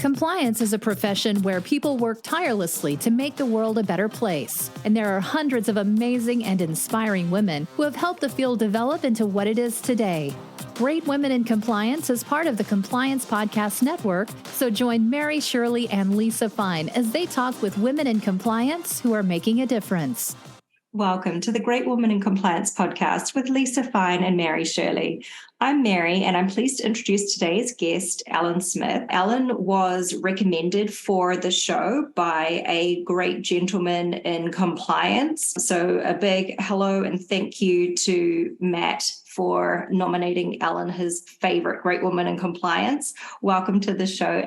Compliance is a profession where people work tirelessly to make the world a better place. And there are hundreds of amazing and inspiring women who have helped the field develop into what it is today. Great Women in Compliance is part of the Compliance Podcast Network, so join Mary, Shirley, and Lisa Fine as they talk with women in compliance who are making a difference. Welcome to the Great Woman in Compliance podcast with Lisa Fine and Mary Shirley. I'm Mary, and I'm pleased to introduce today's guest, Ellen Smith. Ellen was recommended for the show by a great gentleman in compliance. So a big hello and thank you to Matt for nominating Ellen his favorite Great Woman in Compliance. Welcome to the show.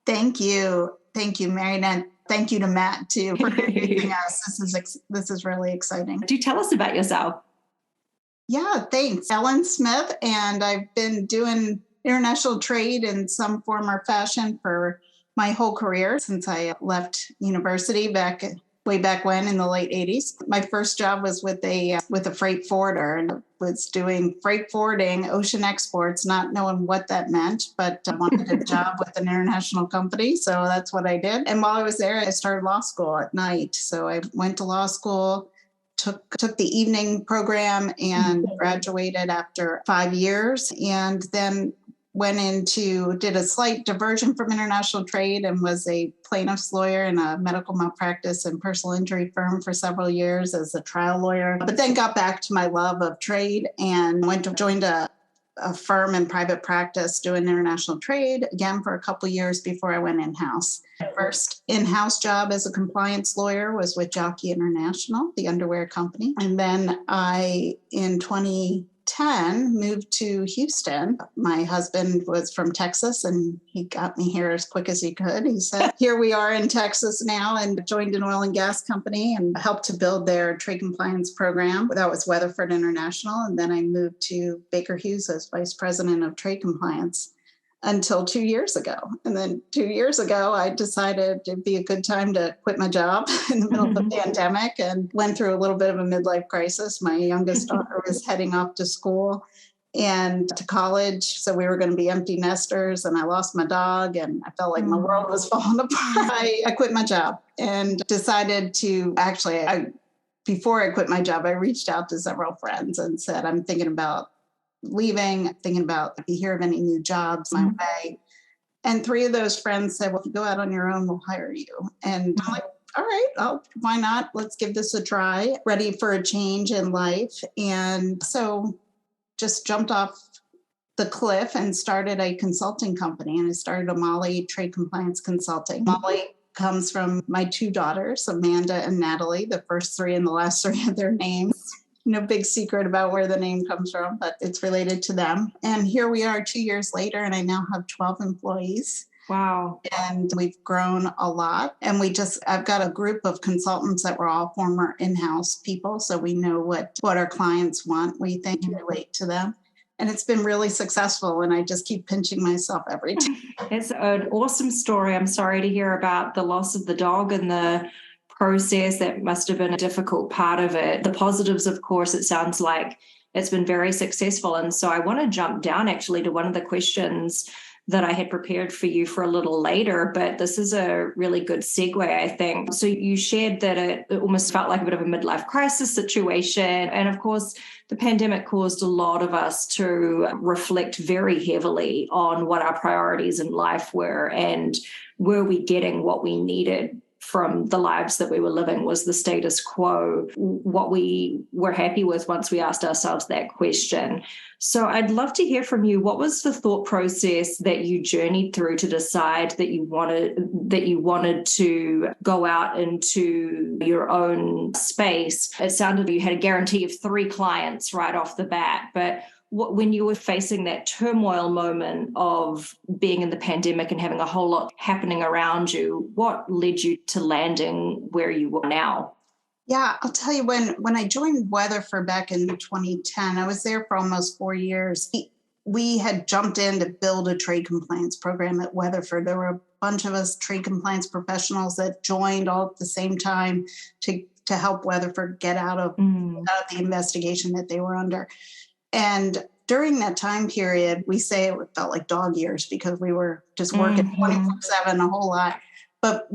Thank you. Thank you, Mary. And thank you to Matt, too, for inviting us. This is really exciting. Do tell us about yourself. Yeah, thanks. Ellen Smith, and I've been doing international trade in some form or fashion for my whole career since I left university way back when in the late 80s. My first job was with a freight forwarder, and was doing freight forwarding, ocean exports, not knowing what that meant, but I wanted a job with an international company. So that's what I did. And while I was there, I started law school at night. So I went to law school, took the evening program and graduated after 5 years, and then did a slight diversion from international trade and was a plaintiff's lawyer in a medical malpractice and personal injury firm for several years as a trial lawyer, but then got back to my love of trade and joined a firm in private practice doing international trade again for a couple of years before I went in-house. My first in-house job as a compliance lawyer was with Jockey International, the underwear company. And then in 2010, moved to Houston. My husband was from Texas, and he got me here as quick as he could. He said, here we are in Texas now, and joined an oil and gas company and helped to build their trade compliance program. That was Weatherford International. And then I moved to Baker Hughes as vice president of trade compliance until 2 years ago. And then 2 years ago, I decided it'd be a good time to quit my job in the middle of the pandemic, and went through a little bit of a midlife crisis. My youngest daughter was heading off to school and to college. So we were going to be empty nesters, and I lost my dog, and I felt like my world was falling apart. I quit my job and decided to before I quit my job, I reached out to several friends and said, I'm thinking about leaving, thinking about if you hear of any new jobs my way. And 3 of those friends said, well, if you go out on your own, we'll hire you. And I'm like, all right, why not? Let's give this a try. Ready for a change in life. And so just jumped off the cliff and started a consulting company. And I started Amali Trade Compliance Consulting. Amali comes from my 2 daughters, Amanda and Natalie, the first 3 and the last 3 of their names. No big secret about where the name comes from, but it's related to them. And here we are 2 years later, and I now have 12 employees. Wow. And we've grown a lot. And I've got a group of consultants that were all former in-house people. So we know what our clients want. We think and relate to them. And it's been really successful. And I just keep pinching myself every time. It's an awesome story. I'm sorry to hear about the loss of the dog and the process. That must have been a difficult part of it. The positives, of course, it sounds like it's been very successful. And so I want to jump down actually to one of the questions that I had prepared for you for a little later, but this is a really good segue, I think. So you shared that it almost felt like a bit of a midlife crisis situation. And of course, the pandemic caused a lot of us to reflect very heavily on what our priorities in life were, and were we getting what we needed from the lives that we were living? Was the status quo what we were happy with once we asked ourselves that question? So I'd love to hear from you. What was the thought process that you journeyed through to decide that you wanted to go out into your own space? It sounded like you had a guarantee of 3 clients right off the bat, but when you were facing that turmoil moment of being in the pandemic and having a whole lot happening around you, what led you to landing where you are now? Yeah, I'll tell you, when I joined Weatherford back in 2010, I was there for almost 4 years. We had jumped in to build a trade compliance program at Weatherford. There were a bunch of us trade compliance professionals that joined all at the same time to help Weatherford get out of the investigation that they were under. And during that time period, we say it felt like dog years because we were just working 24/7 a whole lot. But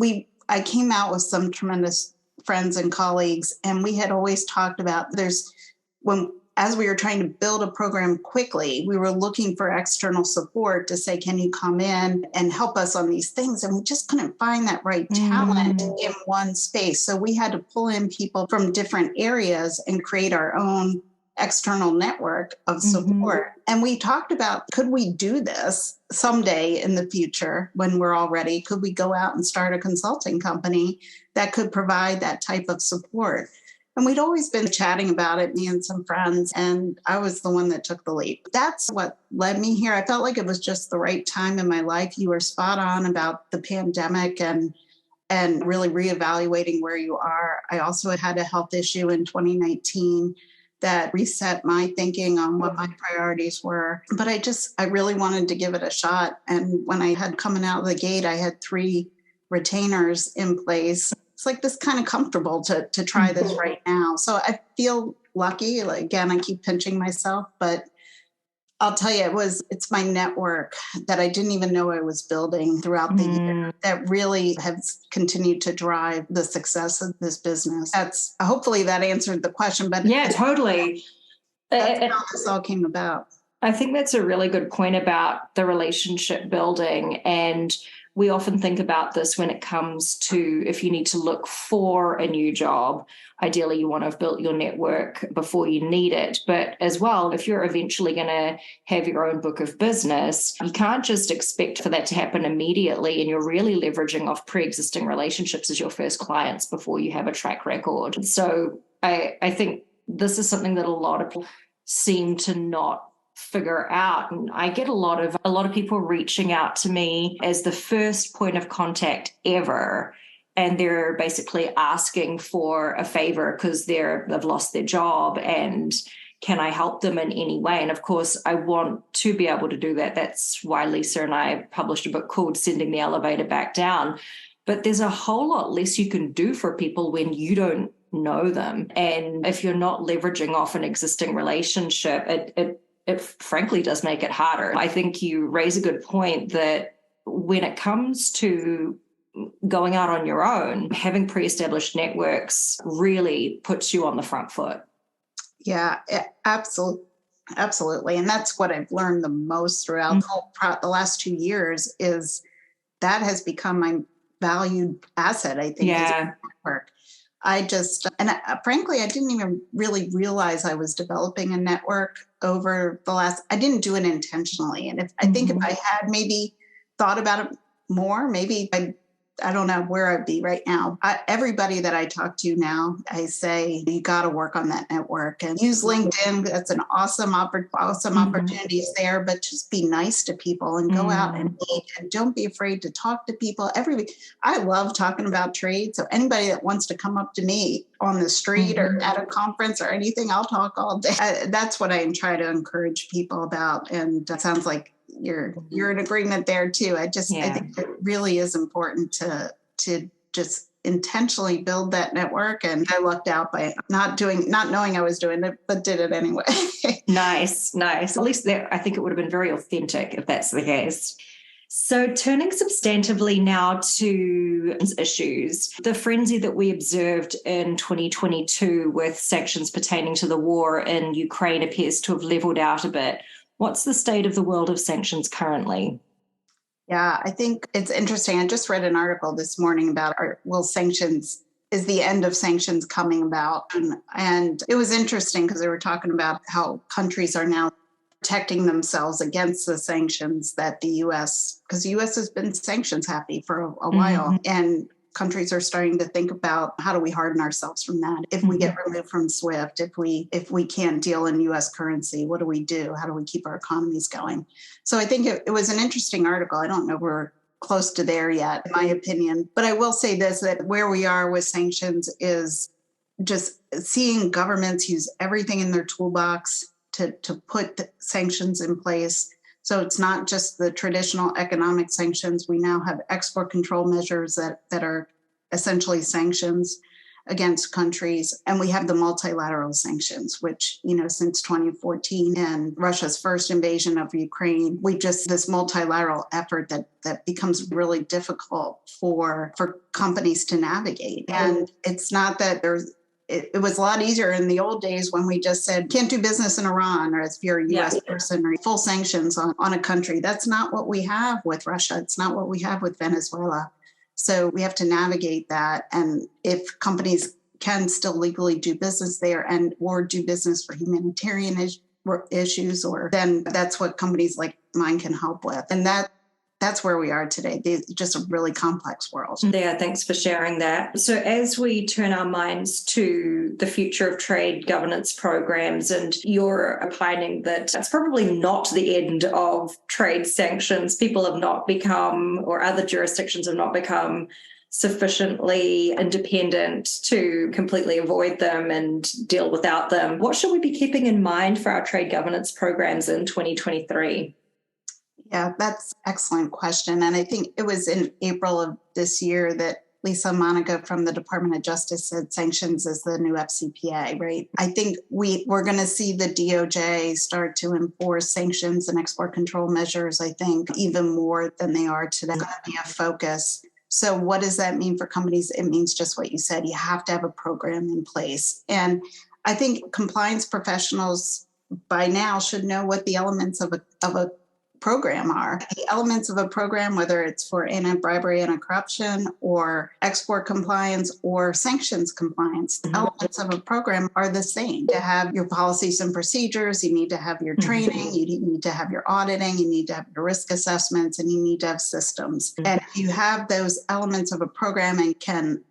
I came out with some tremendous friends and colleagues, and we had always talked about as we were trying to build a program quickly, we were looking for external support to say, can you come in and help us on these things? And we just couldn't find that right talent in one space. So we had to pull in people from different areas and create our own external network of support. And we talked about, could we do this someday in the future when we're all ready? Could we go out and start a consulting company that could provide that type of support? And we'd always been chatting about it, me and some friends, and I was the one that took the leap. That's what led me here. I felt like it was just the right time in my life. You were spot on about the pandemic and really reevaluating where you are. I also had a health issue in 2019 that reset my thinking on what my priorities were. But I really wanted to give it a shot. And when I had coming out of the gate, I had 3 retainers in place. It's like this kind of comfortable to try this right now. So I feel lucky. Like, again, I keep pinching myself, but I'll tell you, it's my network that I didn't even know I was building throughout the year that really has continued to drive the success of this business. Hopefully that answered the question, but yeah, totally. That's how this all came about. I think that's a really good point about the relationship building. And we often think about this when it comes to if you need to look for a new job. Ideally, you want to have built your network before you need it. But as well, if you're eventually going to have your own book of business, you can't just expect for that to happen immediately. And you're really leveraging off pre-existing relationships as your first clients before you have a track record. So I think this is something that a lot of people seem to not figure out. And I get a lot of people reaching out to me as the first point of contact ever. And they're basically asking for a favor because they've lost their job and can I help them in any way? And of course, I want to be able to do that. That's why Lisa and I published a book called Sending the Elevator Back Down. But there's a whole lot less you can do for people when you don't know them. And if you're not leveraging off an existing relationship, it frankly does make it harder. I think you raise a good point that when it comes to going out on your own, having pre-established networks really puts you on the front foot. Yeah, absolutely. And that's what I've learned the most throughout the last 2 years is that has become my valued asset, I think, is my network. Frankly, I didn't even really realize I was developing a network over I didn't do it intentionally. And I think if I had maybe thought about it more, maybe I don't know where I'd be right now. Everybody that I talk to now, I say, you got to work on that network and use LinkedIn. That's an awesome opportunities there, but just be nice to people and go out and meet and don't be afraid to talk to people. I love talking about trade. So anybody that wants to come up to me on the street or at a conference or anything, I'll talk all day. That's what I try to encourage people about. And it sounds like you're in agreement there too. I think it really is important to just intentionally build that network. And I lucked out by not knowing I was doing it, but did it anyway. Nice. At least I think it would have been very authentic if that's the case. So turning substantively now to issues, the frenzy that we observed in 2022 with sanctions pertaining to the war in Ukraine appears to have leveled out a bit. What's the state of the world of sanctions currently? Yeah, I think it's interesting. I just read an article this morning about is the end of sanctions coming about? And it was interesting because they were talking about how countries are now protecting themselves against the sanctions that because the U.S. has been sanctions happy for a while. And countries are starting to think about how do we harden ourselves from that? If we get removed from SWIFT, if we can't deal in U.S. currency, what do we do? How do we keep our economies going? So I think it was an interesting article. I don't know if we're close to there yet, in my opinion. But I will say this, that where we are with sanctions is just seeing governments use everything in their toolbox to put the sanctions in place. So it's not just the traditional economic sanctions. We now have export control measures that are essentially sanctions. against countries. And we have the multilateral sanctions, which, since 2014 and Russia's first invasion of Ukraine, this multilateral effort that becomes really difficult for companies to navigate. And it's not that it was a lot easier in the old days when we just said, can't do business in Iran, or if you're a US person, or full sanctions on a country. That's not what we have with Russia. It's not what we have with Venezuela. So we have to navigate that. And if companies can still legally do business there or do business for humanitarian issues, then that's what companies like mine can help with. And that's where we are today. It's just a really complex world. Yeah, thanks for sharing that. So as we turn our minds to the future of trade governance programs, and you're opining that that's probably not the end of trade sanctions. People have not become, or other jurisdictions have not become, sufficiently independent to completely avoid them and deal without them. What should we be keeping in mind for our trade governance programs in 2023? Yeah, that's an excellent question. And I think it was in April of this year that Lisa Monica from the Department of Justice said sanctions is the new FCPA, right? I think we're going to see the DOJ start to enforce sanctions and export control measures, I think, even more than they are today. It's going to be a focus. So what does that mean for companies? It means just what you said. You have to have a program in place. And I think compliance professionals by now should know what the elements of a program are. The elements of a program, whether it's for anti-bribery, anti-corruption, or export compliance, or sanctions compliance, the elements of a program are the same. To have your policies and procedures, you need to have your training, you need to have your auditing, you need to have your risk assessments, and you need to have systems. And if you have those elements of a program and can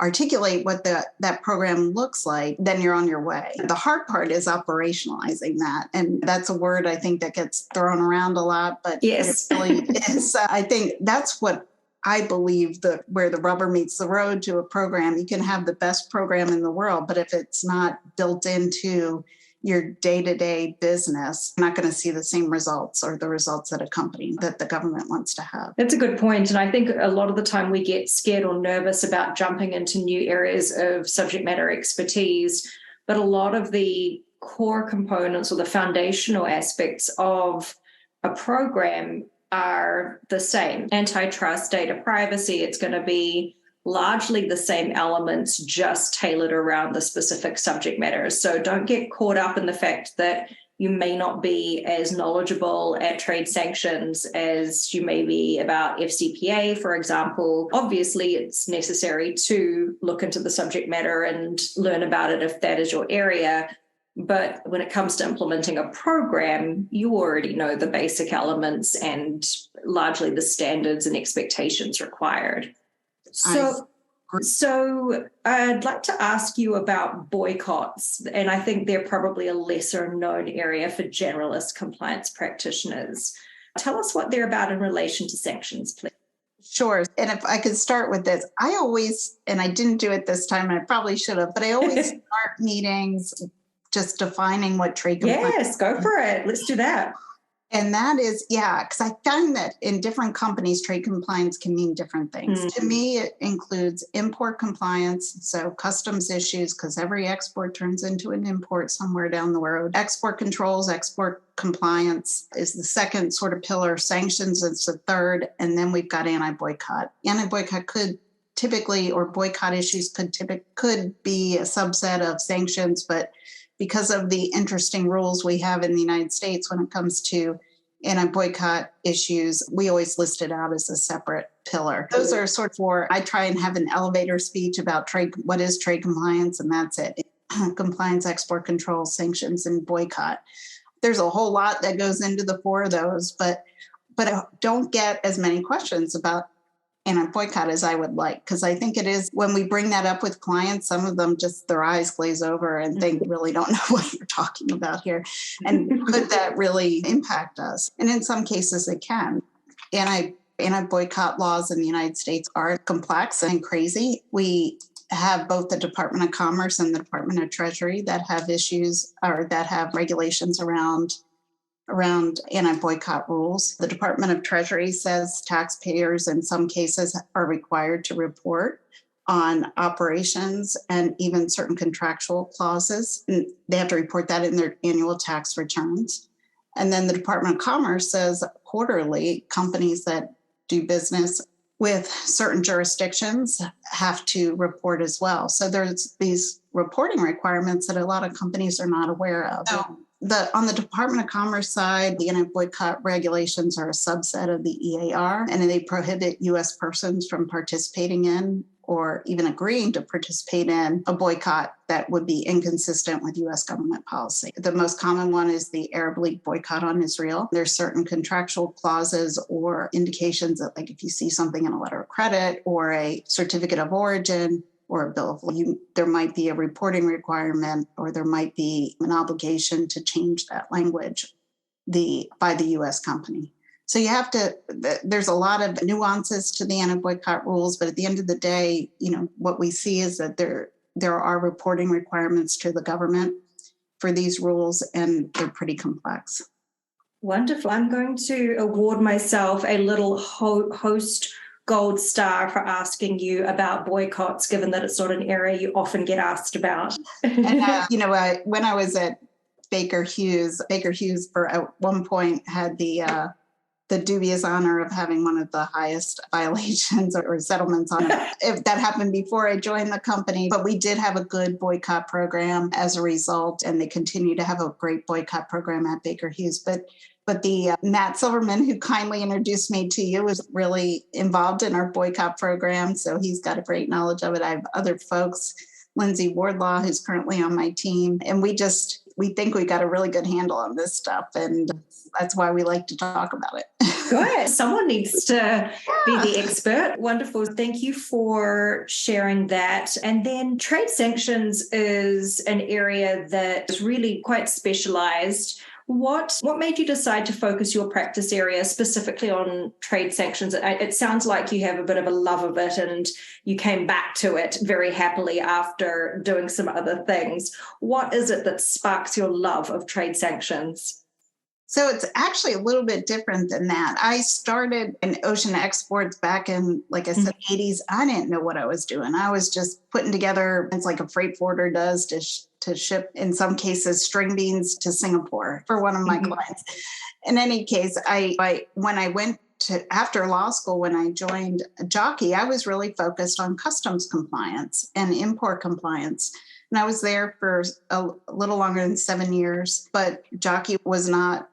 articulate what that program looks like, then you're on your way. The hard part is operationalizing that. And that's a word I think that gets thrown around a lot, but yes, it really is. I think that's what I believe where the rubber meets the road to a program. You can have the best program in the world, but if it's not built into your day-to-day business, you're not going to see the same results or the results that the government wants to have. That's a good point. And I think a lot of the time we get scared or nervous about jumping into new areas of subject matter expertise, but a lot of the core components or the foundational aspects of a program are the same. Antitrust, data privacy, it's going to be largely the same elements, just tailored around the specific subject matters. So don't get caught up in the fact that you may not be as knowledgeable at trade sanctions as you may be about FCPA, for example. Obviously, it's necessary to look into the subject matter and learn about it if that is your area. But when it comes to implementing a program, you already know the basic elements and largely the standards and expectations required. So I'd like to ask you about boycotts, and I think they're probably a lesser known area for generalist compliance practitioners. Tell us what they're about in relation to sanctions, please. Sure. And if I could start with this, I always, and I didn't do it this time, and I probably should have, but I always start meetings just defining what trade compliance is. Yes, go for it. Let's do that. And that is, because I find that in different companies, trade compliance can mean different things. To me, it includes import compliance, so customs issues, because every export turns into an import somewhere down the road. Export controls, export compliance is the second sort of pillar. Sanctions is the third. And then we've got anti-boycott. Anti-boycott boycott issues could be a subset of sanctions, but because of the interesting rules we have in the United States when it comes to anti-boycott issues, we always list it out as a separate pillar. Those are sort of I try and have an elevator speech about what is trade compliance, and that's it. Compliance, export control, sanctions, and boycott. There's a whole lot that goes into the four of those, but I don't get as many questions about anti-boycott as I would like, because I think it is, when we bring that up with clients, some of them just their eyes glaze over and they really don't know what you're talking about here. And could that really impact us? And in some cases it can. Anti-boycott laws in the United States are complex and crazy. We have both the Department of Commerce and the Department of Treasury that have issues or that have regulations around anti-boycott rules. The Department of Treasury says taxpayers in some cases are required to report on operations and even certain contractual clauses. And they have to report that in their annual tax returns. And then the Department of Commerce says quarterly companies that do business with certain jurisdictions have to report as well. So there's these reporting requirements that a lot of companies are not aware of. So on the Department of Commerce side, the anti-boycott regulations are a subset of the EAR, and they prohibit U.S. persons from participating in or even agreeing to participate in a boycott that would be inconsistent with U.S. government policy. The most common one is the Arab League boycott on Israel. There's certain contractual clauses or indications that, like, if you see something in a letter of credit or a certificate of origin or a bill of lading, there might be a reporting requirement or there might be an obligation to change that language by the U.S. company. So you have to, there's a lot of nuances to the anti-boycott rules, but at the end of the day, what we see is that there are reporting requirements to the government for these rules, and they're pretty complex. Wonderful. I'm going to award myself a little host gold star for asking you about boycotts, given that it's not an area you often get asked about. And, when I was at Baker Hughes at one point had the dubious honor of having one of the highest violations or settlements on it. If that happened before I joined the company, but we did have a good boycott program as a result, and they continue to have a great boycott program at Baker Hughes. But the Matt Silverman, who kindly introduced me to you, was really involved in our boycott program. So he's got a great knowledge of it. I have other folks, Lindsay Wardlaw, who's currently on my team. And we think we got a really good handle on this stuff. And that's why we like to talk about it. Good. Someone needs to be the expert. Wonderful. Thank you for sharing that. And then trade sanctions is an area that is really quite specialized. What made you decide to focus your practice area specifically on trade sanctions? It sounds like you have a bit of a love of it and you came back to it very happily after doing some other things. What is it that sparks your love of trade sanctions? So it's actually a little bit different than that. I started in ocean exports back in, like I said, 80s. I didn't know what I was doing. I was just putting together, it's like a freight forwarder does to ship, in some cases, string beans to Singapore for one of my clients. In any case, when I went after law school, when I joined Jockey, I was really focused on customs compliance and import compliance. And I was there for a little longer than 7 years, but Jockey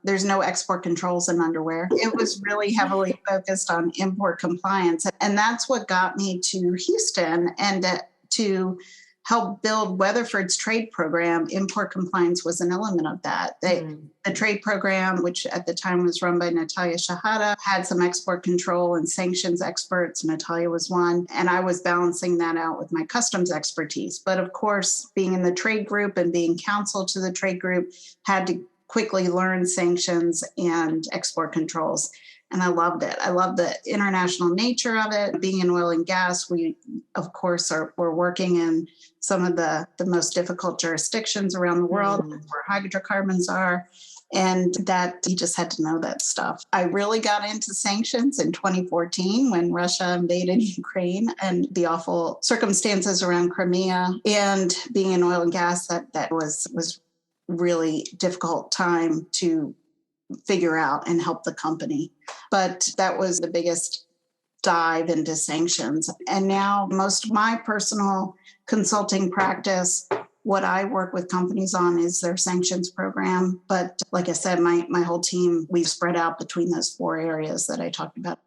there's no export controls in underwear. It was really heavily focused on import compliance. And that's what got me to Houston and to help build Weatherford's trade program. Import compliance was an element of that. The trade program, which at the time was run by Natalia Shahada, had some export control and sanctions experts. Natalia was one. And I was balancing that out with my customs expertise. But of course, being in the trade group and being counsel to the trade group, had to quickly learn sanctions and export controls. And I loved it. I love the international nature of it. Being in oil and gas, we, of course, we're working in some of the most difficult jurisdictions around the world, where hydrocarbons are, and that you just had to know that stuff. I really got into sanctions in 2014 when Russia invaded Ukraine and the awful circumstances around Crimea, and being in oil and gas, that was really difficult time to figure out and help the company. But that was the biggest dive into sanctions. And now most of my personal consulting practice, what I work with companies on is their sanctions program. But like I said, my whole team, we've spread out between those 4 areas that I talked about.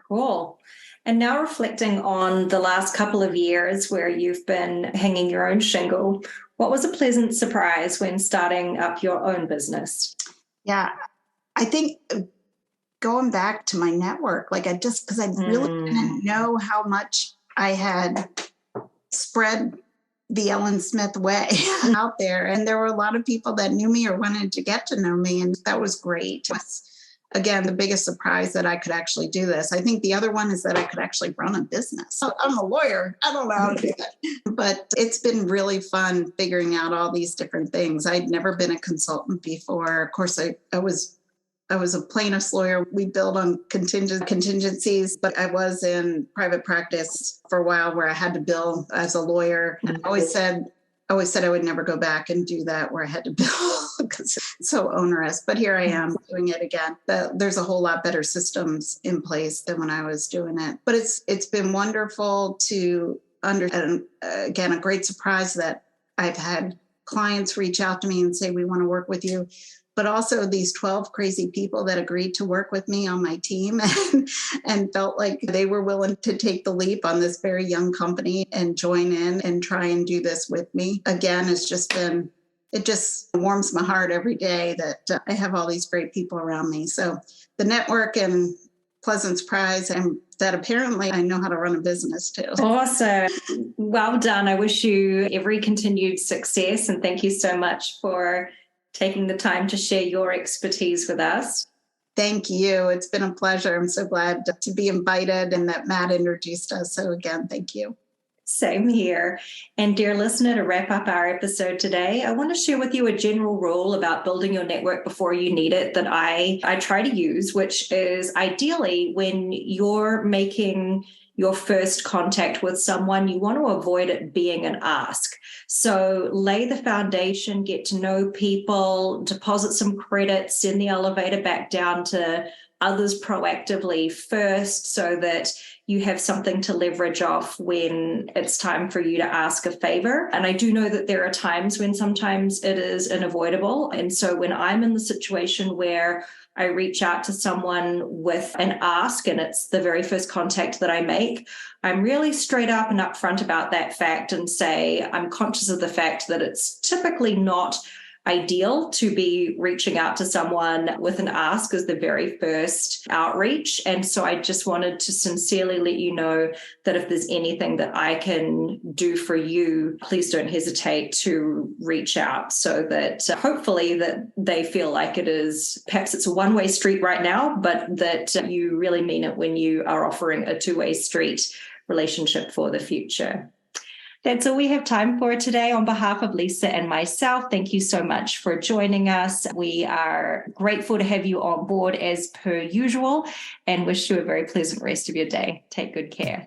Cool. And now reflecting on the last couple of years where you've been hanging your own shingle, what was a pleasant surprise when starting up your own business? Yeah, I think going back to my network, because I really didn't know how much I had spread the Ellen Smith way out there. And there were a lot of people that knew me or wanted to get to know me. And that was great. It was, again, the biggest surprise that I could actually do this. I think the other one is that I could actually run a business. I'm a lawyer. I don't know how to do that. But it's been really fun figuring out all these different things. I'd never been a consultant before. Of course, I was I was a plaintiff's lawyer. We billed on contingencies, but I was in private practice for a while where I had to bill as a lawyer. And I always said I would never go back and do that where I had to bill because it's so onerous. But here I am doing it again. But there's a whole lot better systems in place than when I was doing it. But it's been wonderful to and again, a great surprise that I've had clients reach out to me and say, we want to work with you. But also these 12 crazy people that agreed to work with me on my team and felt like they were willing to take the leap on this very young company and join in and try and do this with me. Again, it just warms my heart every day that I have all these great people around me. So the network and pleasant surprise, and that apparently I know how to run a business too. Awesome. Well done. I wish you every continued success, and thank you so much for taking the time to share your expertise with us. Thank you. It's been a pleasure. I'm so glad to be invited and that Matt introduced us. So again, thank you. Same here. And dear listener, to wrap up our episode today, I want to share with you a general rule about building your network before you need it that I try to use, which is ideally when you're making your first contact with someone, you want to avoid it being an ask. So lay the foundation, get to know people, deposit some credit, send the elevator back down to others proactively first so that you have something to leverage off when it's time for you to ask a favor. And I do know that there are times when sometimes it is unavoidable. And so when I'm in the situation where I reach out to someone with an ask and it's the very first contact that I make, I'm really straight up and upfront about that fact and say, I'm conscious of the fact that it's typically not ideal to be reaching out to someone with an ask as the very first outreach. And so I just wanted to sincerely let you know that if there's anything that I can do for you, please don't hesitate to reach out so that hopefully that they feel like perhaps it's a one-way street right now, but that you really mean it when you are offering a two-way street relationship for the future. That's all we have time for today. On behalf of Lisa and myself, thank you so much for joining us. We are grateful to have you on board as per usual and wish you a very pleasant rest of your day. Take good care.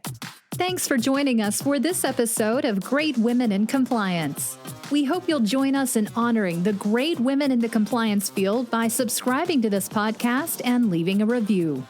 Thanks for joining us for this episode of Great Women in Compliance. We hope you'll join us in honoring the great women in the compliance field by subscribing to this podcast and leaving a review.